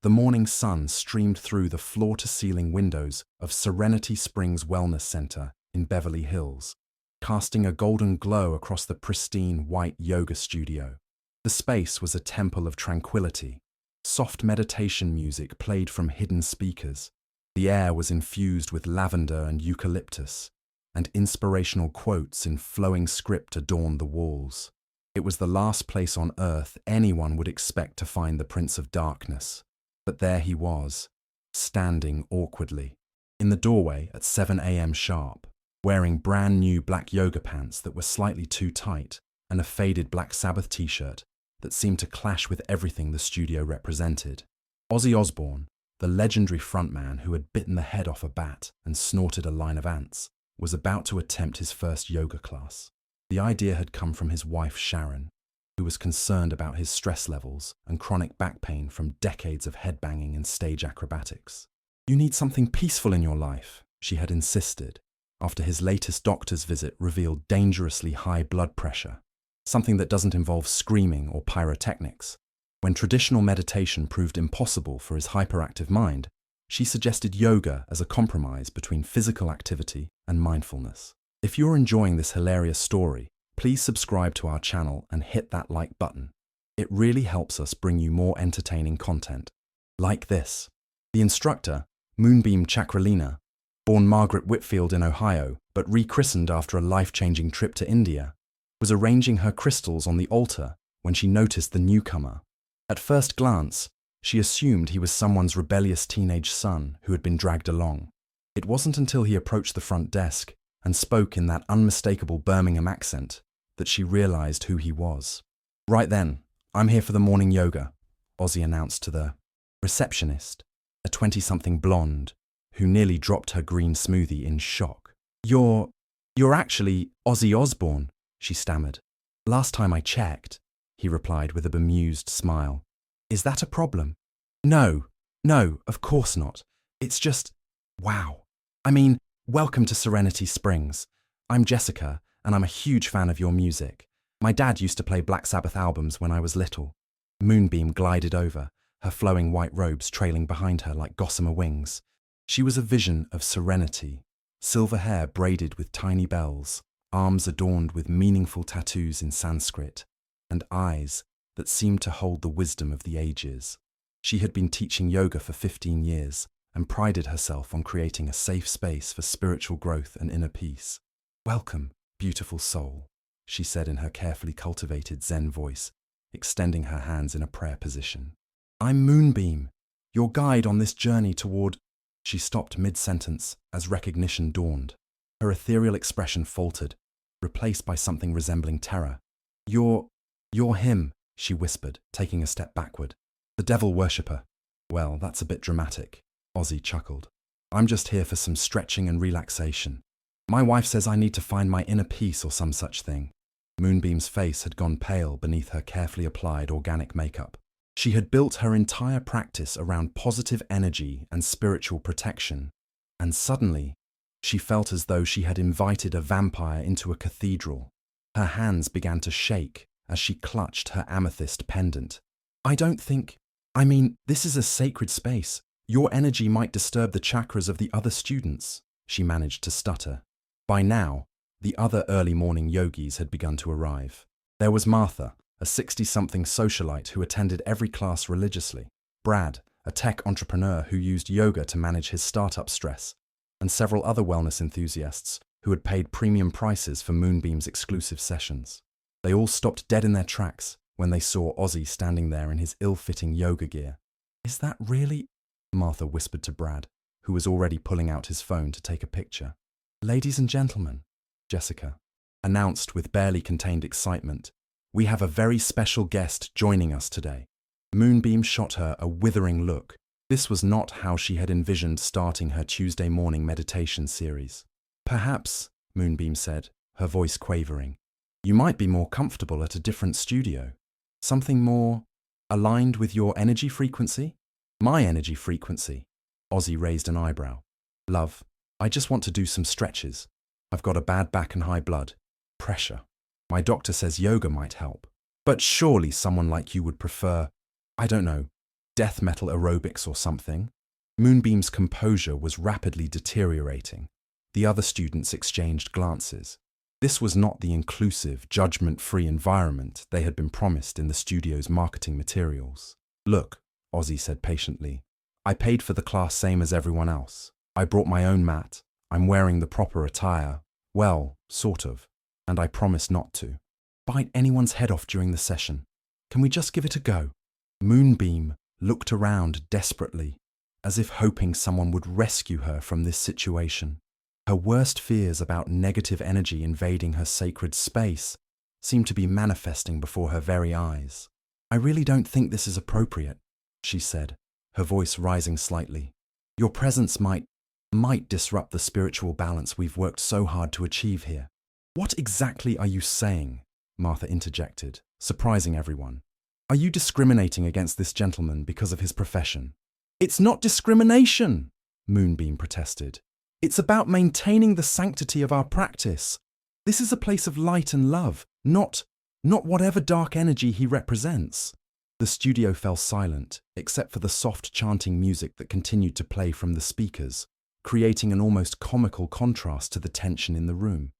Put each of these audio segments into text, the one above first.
The morning sun streamed through the floor-to-ceiling windows of Serenity Springs Wellness Center in Beverly Hills, casting a golden glow across the pristine white yoga studio. The space was a temple of tranquility. Soft meditation music played from hidden speakers. The air was infused with lavender and eucalyptus, and inspirational quotes in flowing script adorned the walls. It was the last place on earth anyone would expect to find the Prince of Darkness. But there he was, standing awkwardly, in the doorway at 7 a.m. sharp, wearing brand new black yoga pants that were slightly too tight and a faded Black Sabbath t-shirt that seemed to clash with everything the studio represented. Ozzy Osbourne, the legendary frontman who had bitten the head off a bat and snorted a line of ants, was about to attempt his first yoga class. The idea had come from his wife Sharon, who was concerned about his stress levels and chronic back pain from decades of headbanging and stage acrobatics. "You need something peaceful in your life," she had insisted, after his latest doctor's visit revealed dangerously high blood pressure, something that doesn't involve screaming or pyrotechnics. When traditional meditation proved impossible for his hyperactive mind, she suggested yoga as a compromise between physical activity and mindfulness. If you're enjoying this hilarious story, please subscribe to our channel and hit that like button. It really helps us bring you more entertaining content. Like this. The instructor, Moonbeam Chakralina, born Margaret Whitfield in Ohio but rechristened after a life-changing trip to India, was arranging her crystals on the altar when she noticed the newcomer. At first glance, she assumed he was someone's rebellious teenage son who had been dragged along. It wasn't until he approached the front desk and spoke in that unmistakable Birmingham accent that she realized who he was. "Right then, I'm here for the morning yoga," Ozzy announced to the receptionist, a 20-something blonde, who nearly dropped her green smoothie in shock. You're actually Ozzy Osbourne," she stammered. "Last time I checked," he replied with a bemused smile. "Is that a problem?" No, of course not. It's just, wow. I mean, welcome to Serenity Springs. I'm Jessica, and I'm a huge fan of your music. My dad used to play Black Sabbath albums when I was little." Moonbeam glided over, her flowing white robes trailing behind her like gossamer wings. She was a vision of serenity, silver hair braided with tiny bells, arms adorned with meaningful tattoos in Sanskrit, and eyes that seemed to hold the wisdom of the ages. She had been teaching yoga for 15 years and prided herself on creating a safe space for spiritual growth and inner peace. "Welcome, beautiful soul," she said in her carefully cultivated Zen voice, extending her hands in a prayer position. "I'm Moonbeam, your guide on this journey toward—" She stopped mid-sentence as recognition dawned. Her ethereal expression faltered, replaced by something resembling terror. You're him," she whispered, taking a step backward. "The devil worshipper." "Well, that's a bit dramatic," Ozzy chuckled. "I'm just here for some stretching and relaxation. My wife says I need to find my inner peace or some such thing." Moonbeam's face had gone pale beneath her carefully applied organic makeup. She had built her entire practice around positive energy and spiritual protection, and suddenly, she felt as though she had invited a vampire into a cathedral. Her hands began to shake as she clutched her amethyst pendant. This is a sacred space. Your energy might disturb the chakras of the other students," she managed to stutter. By now, the other early morning yogis had begun to arrive. There was Martha, a 60-something socialite who attended every class religiously, Brad, a tech entrepreneur who used yoga to manage his startup stress, and several other wellness enthusiasts who had paid premium prices for Moonbeam's exclusive sessions. They all stopped dead in their tracks when they saw Ozzy standing there in his ill-fitting yoga gear. "Is that really—" Martha whispered to Brad, who was already pulling out his phone to take a picture. "Ladies and gentlemen," Jessica announced with barely contained excitement, "we have a very special guest joining us today." Moonbeam shot her a withering look. This was not how she had envisioned starting her Tuesday morning meditation series. "Perhaps," Moonbeam said, her voice quavering, "you might be more comfortable at a different studio. Something more aligned with your energy frequency?" "My energy frequency?" Ozzy raised an eyebrow. "Love, I just want to do some stretches. I've got a bad back and high blood pressure. My doctor says yoga might help. But surely someone like you would prefer, I don't know, Death metal aerobics or something? Moonbeam's composure was rapidly deteriorating. The other students exchanged glances. This was not the inclusive, judgment-free environment they had been promised in the studio's marketing materials. Look, Ozzy said patiently, I paid for the class same as everyone else. I brought my own mat. I'm wearing the proper attire. Well, sort of. And I promise not to bite anyone's head off during the session. Can we just give it a go? Moonbeam looked around desperately, as if hoping someone would rescue her from this situation. Her worst fears about negative energy invading her sacred space seemed to be manifesting before her very eyes. I really don't think this is appropriate, she said, her voice rising slightly. Your presence might disrupt the spiritual balance we've worked so hard to achieve here. What exactly are you saying? Martha interjected, surprising everyone. Are you discriminating against this gentleman because of his profession? It's not discrimination, Moonbeam protested. It's about maintaining the sanctity of our practice. This is a place of light and love, not whatever dark energy he represents. The studio fell silent, except for the soft chanting music that continued to play from the speakers, creating an almost comical contrast to the tension in the room.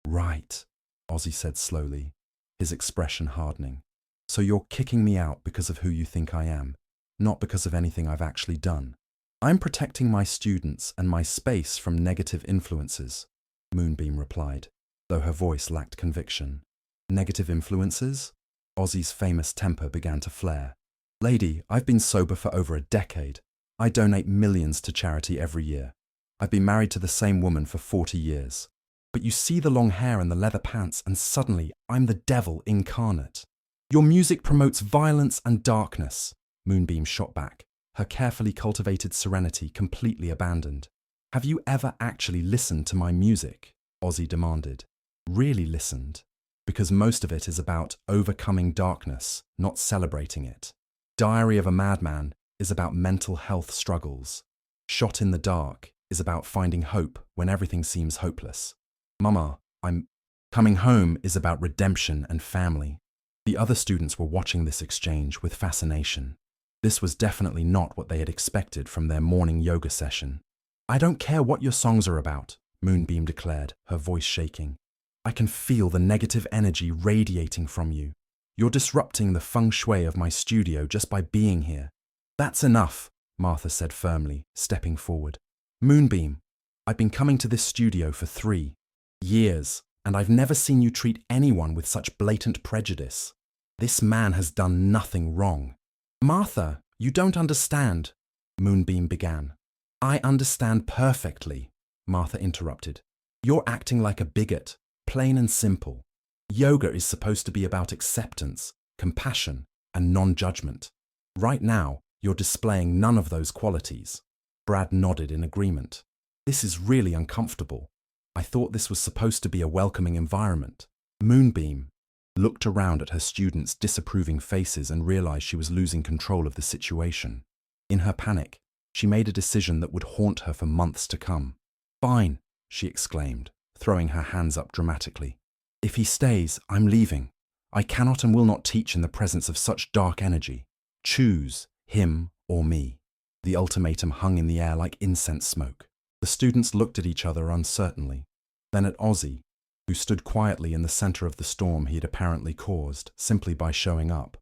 Right, Ozzy said slowly, his expression hardening. So you're kicking me out because of who you think I am, not because of anything I've actually done. I'm protecting my students and my space from negative influences, Moonbeam replied, though her voice lacked conviction. Negative influences? Ozzy's famous temper began to flare. Lady, I've been sober for over a decade. I donate millions to charity every year. I've been married to the same woman for 40 years. But you see the long hair and the leather pants, and suddenly I'm the devil incarnate. Your music promotes violence and darkness, Moonbeam shot back, her carefully cultivated serenity completely abandoned. Have you ever actually listened to my music? Ozzy demanded. Really listened? Because most of it is about overcoming darkness, not celebrating it. Diary of a Madman is about mental health struggles. Shot in the Dark is about finding hope when everything seems hopeless. Mama, I'm coming home is about redemption and family. The other students were watching this exchange with fascination. This was definitely not what they had expected from their morning yoga session. I don't care what your songs are about, Moonbeam declared, her voice shaking. I can feel the negative energy radiating from you. You're disrupting the feng shui of my studio just by being here. That's enough, Martha said firmly, stepping forward. Moonbeam, I've been coming to this studio for 3 years, and I've never seen you treat anyone with such blatant prejudice. This man has done nothing wrong. Martha, you don't understand, Moonbeam began. I understand perfectly, Martha interrupted. You're acting like a bigot, plain and simple. Yoga is supposed to be about acceptance, compassion, and non-judgment. Right now, you're displaying none of those qualities. Brad nodded in agreement. This is really uncomfortable. I thought this was supposed to be a welcoming environment. Moonbeam looked around at her students' disapproving faces and realized she was losing control of the situation. In her panic, she made a decision that would haunt her for months to come. Fine, she exclaimed, throwing her hands up dramatically. If he stays, I'm leaving. I cannot and will not teach in the presence of such dark energy. Choose him or me. The ultimatum hung in the air like incense smoke. The students looked at each other uncertainly, then at Ozzy, who stood quietly in the center of the storm he had apparently caused simply by showing up.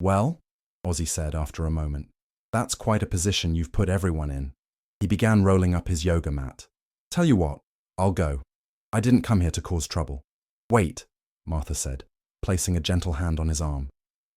Well, Ozzy said after a moment, that's quite a position you've put everyone in. He began rolling up his yoga mat. Tell you what, I'll go. I didn't come here to cause trouble. Wait, Martha said, placing a gentle hand on his arm.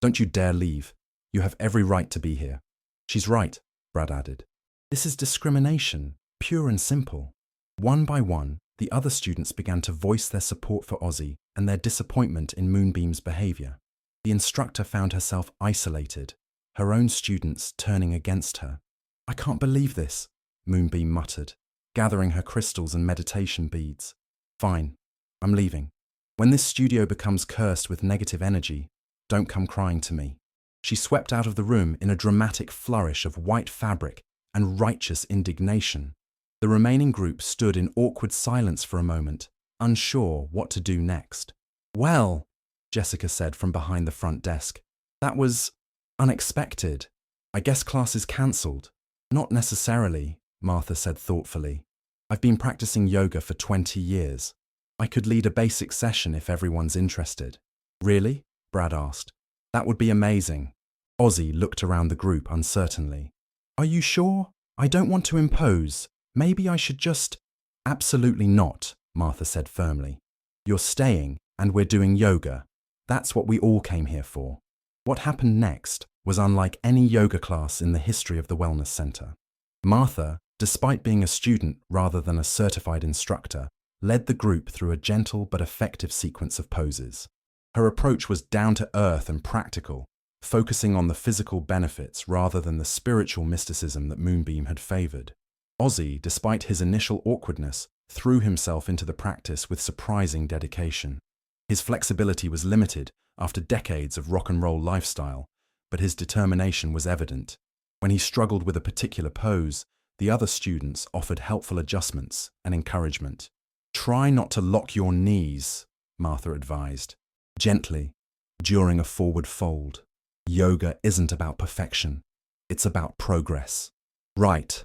Don't you dare leave. You have every right to be here. She's right, Brad added. This is discrimination, pure and simple. One by one, the other students began to voice their support for Ozzy and their disappointment in Moonbeam's behavior. The instructor found herself isolated, her own students turning against her. I can't believe this, Moonbeam muttered, gathering her crystals and meditation beads. Fine, I'm leaving. When this studio becomes cursed with negative energy, don't come crying to me. She swept out of the room in a dramatic flourish of white fabric and righteous indignation. The remaining group stood in awkward silence for a moment, unsure what to do next. Well, Jessica said from behind the front desk, that was unexpected. I guess class is cancelled. Not necessarily, Martha said thoughtfully. I've been practicing yoga for 20 years. I could lead a basic session if everyone's interested. Really? Brad asked. That would be amazing. Ozzy looked around the group uncertainly. Are you sure? I don't want to impose. Maybe I should just… Absolutely not, Martha said firmly. You're staying and we're doing yoga. That's what we all came here for. What happened next was unlike any yoga class in the history of the Wellness Center. Martha, despite being a student rather than a certified instructor, led the group through a gentle but effective sequence of poses. Her approach was down to earth and practical, focusing on the physical benefits rather than the spiritual mysticism that Moonbeam had favored. Ozzy, despite his initial awkwardness, threw himself into the practice with surprising dedication. His flexibility was limited after decades of rock and roll lifestyle, but his determination was evident. When he struggled with a particular pose, the other students offered helpful adjustments and encouragement. Try not to lock your knees, Martha advised, gently, during a forward fold. Yoga isn't about perfection, it's about progress. Right,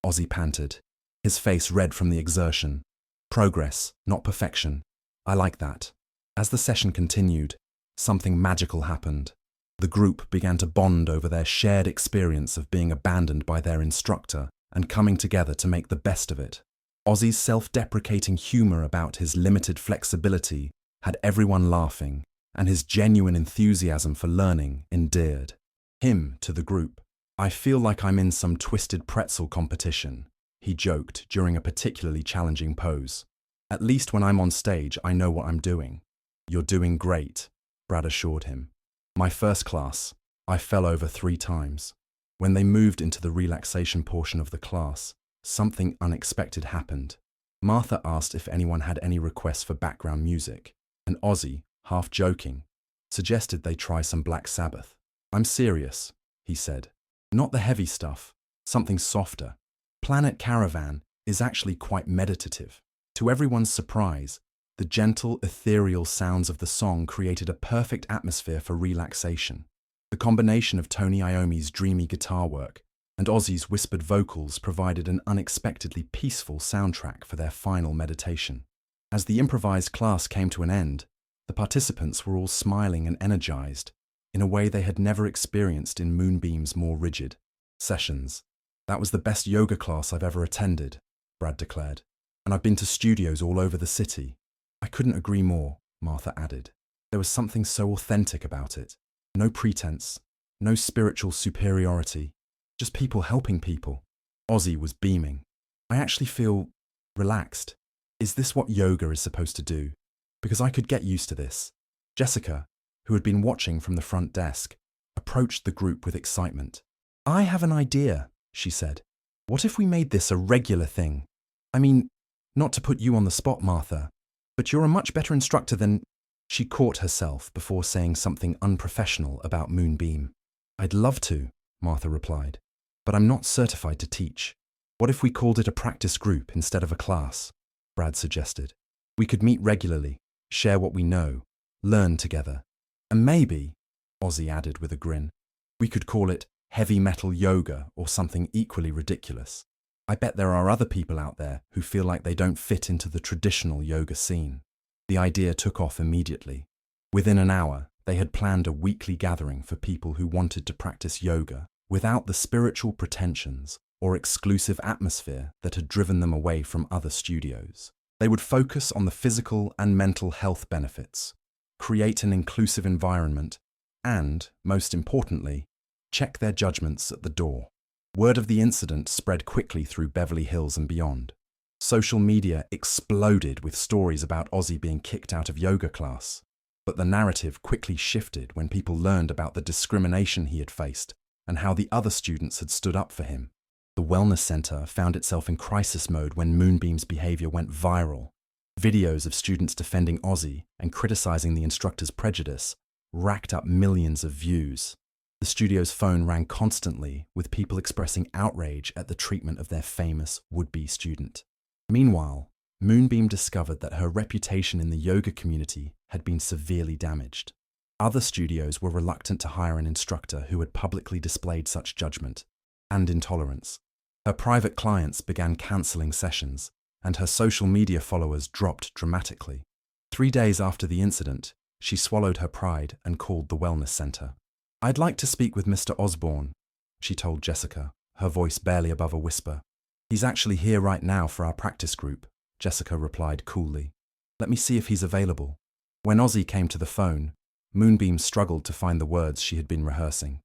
Ozzy panted, his face red from the exertion. Progress, not perfection. I like that. As the session continued, something magical happened. The group began to bond over their shared experience of being abandoned by their instructor and coming together to make the best of it. Ozzy's self-deprecating humor about his limited flexibility had everyone laughing, and his genuine enthusiasm for learning endeared him to the group. I feel like I'm in some twisted pretzel competition, he joked during a particularly challenging pose. At least when I'm on stage, I know what I'm doing. You're doing great, Brad assured him. My first class, I fell over 3 times. When they moved into the relaxation portion of the class, something unexpected happened. Martha asked if anyone had any requests for background music, and Ozzy, half joking, suggested they try some Black Sabbath. I'm serious, he said. Not the heavy stuff, something softer. Planet Caravan is actually quite meditative. To everyone's surprise, the gentle, ethereal sounds of the song created a perfect atmosphere for relaxation. The combination of Tony Iommi's dreamy guitar work and Ozzy's whispered vocals provided an unexpectedly peaceful soundtrack for their final meditation. As the improvised class came to an end, the participants were all smiling and energized in a way they had never experienced in Moonbeam's more rigid sessions. That was the best yoga class I've ever attended, Brad declared, and I've been to studios all over the city. I couldn't agree more, Martha added. There was something so authentic about it. No pretense, no spiritual superiority, just people helping people. Ozzy was beaming. I actually feel relaxed. Is this what yoga is supposed to do? Because I could get used to this. Jessica, who had been watching from the front desk, approached the group with excitement. I have an idea, she said. What if we made this a regular thing? I mean, not to put you on the spot, Martha, but you're a much better instructor than… She caught herself before saying something unprofessional about Moonbeam. I'd love to, Martha replied, but I'm not certified to teach. What if we called it a practice group instead of a class? Brad suggested. We could meet regularly, share what we know, learn together. And maybe, Ozzy added with a grin, we could call it heavy metal yoga or something equally ridiculous. I bet there are other people out there who feel like they don't fit into the traditional yoga scene. The idea took off immediately. Within an hour, they had planned a weekly gathering for people who wanted to practice yoga without the spiritual pretensions or exclusive atmosphere that had driven them away from other studios. They would focus on the physical and mental health benefits, create an inclusive environment, and, most importantly, check their judgments at the door. Word of the incident spread quickly through Beverly Hills and beyond. Social media exploded with stories about Ozzy being kicked out of yoga class. But the narrative quickly shifted when people learned about the discrimination he had faced and how the other students had stood up for him. The Wellness Center found itself in crisis mode when Moonbeam's behavior went viral. Videos of students defending Ozzy and criticizing the instructor's prejudice racked up millions of views. The studio's phone rang constantly with people expressing outrage at the treatment of their famous would-be student. Meanwhile, Moonbeam discovered that her reputation in the yoga community had been severely damaged. Other studios were reluctant to hire an instructor who had publicly displayed such judgment and intolerance. Her private clients began cancelling sessions, and her social media followers dropped dramatically. 3 days after the incident, she swallowed her pride and called the wellness center. "I'd like to speak with Mr. Osbourne," she told Jessica, her voice barely above a whisper. "He's actually here right now for our practice group," Jessica replied coolly. "Let me see if he's available." When Ozzy came to the phone, Moonbeam struggled to find the words she had been rehearsing.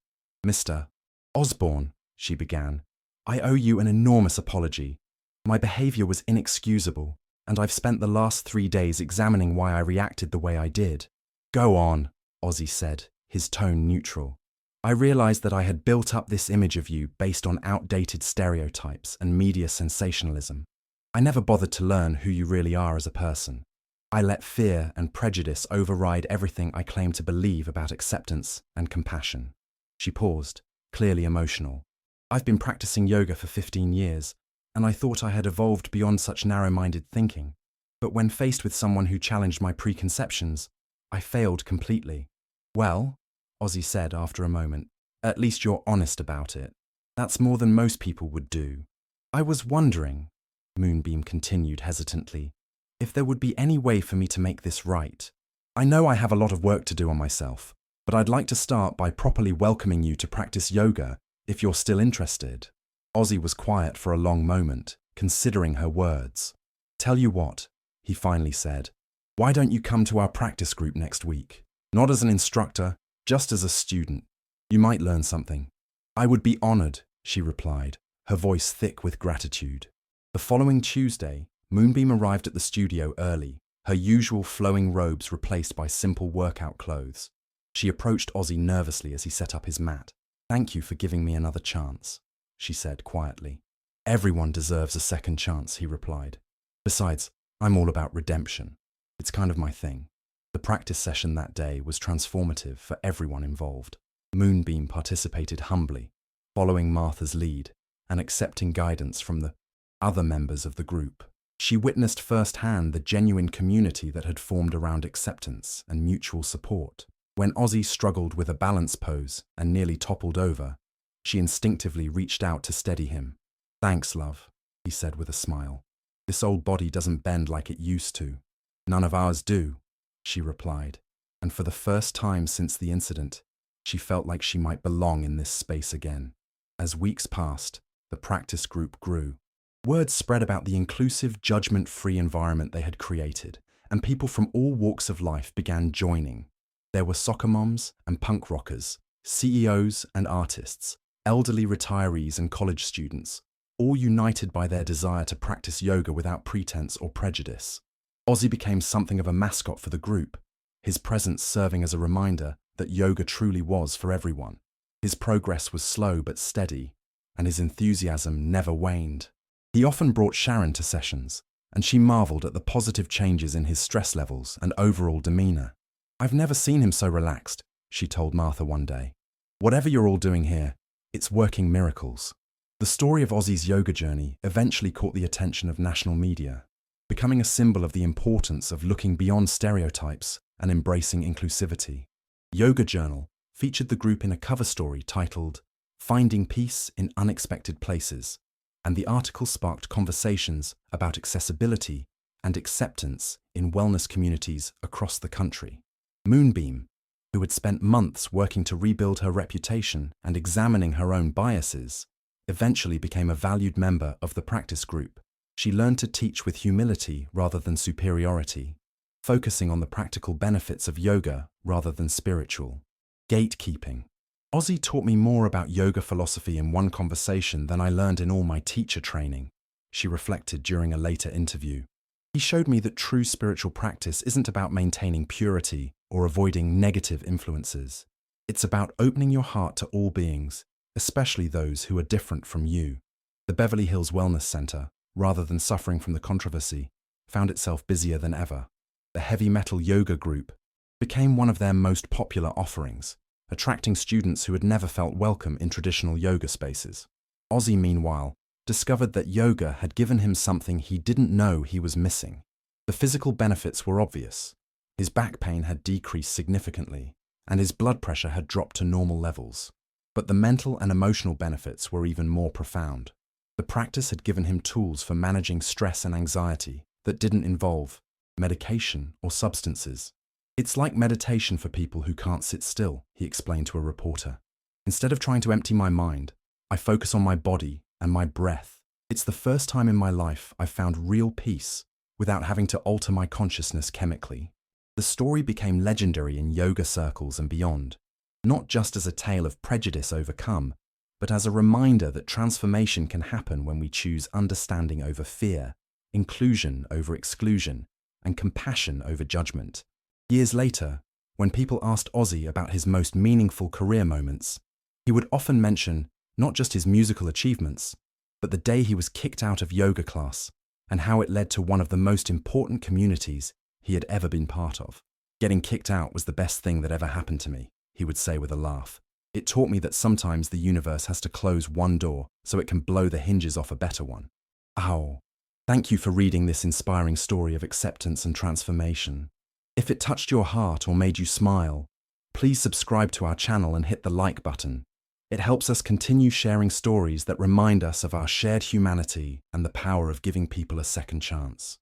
"Mr. Osbourne," she began, "I owe you an enormous apology. My behavior was inexcusable, and I've spent the last 3 days examining why I reacted the way I did." "Go on," Ozzy said, his tone neutral. "I realized that I had built up this image of you based on outdated stereotypes and media sensationalism. I never bothered to learn who you really are as a person. I let fear and prejudice override everything I claim to believe about acceptance and compassion." She paused, clearly emotional. "I've been practicing yoga for 15 years, and I thought I had evolved beyond such narrow-minded thinking. But when faced with someone who challenged my preconceptions, I failed completely." "Well," Ozzy said after a moment, "at least you're honest about it. That's more than most people would do." "I was wondering," Moonbeam continued hesitantly, "if there would be any way for me to make this right. I know I have a lot of work to do on myself, but I'd like to start by properly welcoming you to practice yoga if you're still interested." Ozzy was quiet for a long moment, considering her words. "Tell you what," he finally said, "why don't you come to our practice group next week? Not as an instructor, just as a student. You might learn something." "I would be honored," she replied, her voice thick with gratitude. The following Tuesday, Moonbeam arrived at the studio early, her usual flowing robes replaced by simple workout clothes. She approached Ozzy nervously as he set up his mat. "Thank you for giving me another chance," she said quietly. "Everyone deserves a second chance," he replied. "Besides, I'm all about redemption. It's kind of my thing." The practice session that day was transformative for everyone involved. Moonbeam participated humbly, following Martha's lead and accepting guidance from the other members of the group. She witnessed firsthand the genuine community that had formed around acceptance and mutual support. When Ozzy struggled with a balance pose and nearly toppled over, she instinctively reached out to steady him. "Thanks, love," he said with a smile. "This old body doesn't bend like it used to." "None of ours do," she replied, and for the first time since the incident, she felt like she might belong in this space again. As weeks passed, the practice group grew. Word spread about the inclusive, judgment-free environment they had created, and people from all walks of life began joining. There were soccer moms and punk rockers, CEOs and artists, elderly retirees and college students, all united by their desire to practice yoga without pretense or prejudice. Ozzy became something of a mascot for the group, his presence serving as a reminder that yoga truly was for everyone. His progress was slow but steady, and his enthusiasm never waned. He often brought Sharon to sessions, and she marveled at the positive changes in his stress levels and overall demeanor. "I've never seen him so relaxed," she told Martha one day. "Whatever you're all doing here, it's working miracles." The story of Ozzy's yoga journey eventually caught the attention of national media, becoming a symbol of the importance of looking beyond stereotypes and embracing inclusivity. Yoga Journal featured the group in a cover story titled "Finding Peace in Unexpected Places," and the article sparked conversations about accessibility and acceptance in wellness communities across the country. Moonbeam, who had spent months working to rebuild her reputation and examining her own biases, eventually became a valued member of the practice group. She learned to teach with humility rather than superiority, focusing on the practical benefits of yoga rather than spiritual. Gatekeeping. "Ozzy taught me more about yoga philosophy in one conversation than I learned in all my teacher training," she reflected during a later interview. "He showed me that true spiritual practice isn't about maintaining purity or avoiding negative influences. It's about opening your heart to all beings, especially those who are different from you." The Beverly Hills Wellness Center, rather than suffering from the controversy, found itself busier than ever. The heavy metal yoga group became one of their most popular offerings, attracting students who had never felt welcome in traditional yoga spaces. Ozzy, meanwhile, discovered that yoga had given him something he didn't know he was missing. The physical benefits were obvious. His back pain had decreased significantly, and his blood pressure had dropped to normal levels. But the mental and emotional benefits were even more profound. The practice had given him tools for managing stress and anxiety that didn't involve medication or substances. "It's like meditation for people who can't sit still," he explained to a reporter. "Instead of trying to empty my mind, I focus on my body and my breath. It's the first time in my life I've found real peace without having to alter my consciousness chemically." The story became legendary in yoga circles and beyond, not just as a tale of prejudice overcome, but as a reminder that transformation can happen when we choose understanding over fear, inclusion over exclusion, and compassion over judgment. Years later, when people asked Ozzy about his most meaningful career moments, he would often mention not just his musical achievements, but the day he was kicked out of yoga class and how it led to one of the most important communities he had ever been part of. "Getting kicked out was the best thing that ever happened to me," he would say with a laugh. "It taught me that sometimes the universe has to close one door so it can blow the hinges off a better one." Ow. Thank you for reading this inspiring story of acceptance and transformation. If it touched your heart or made you smile, please subscribe to our channel and hit the like button. It helps us continue sharing stories that remind us of our shared humanity and the power of giving people a second chance.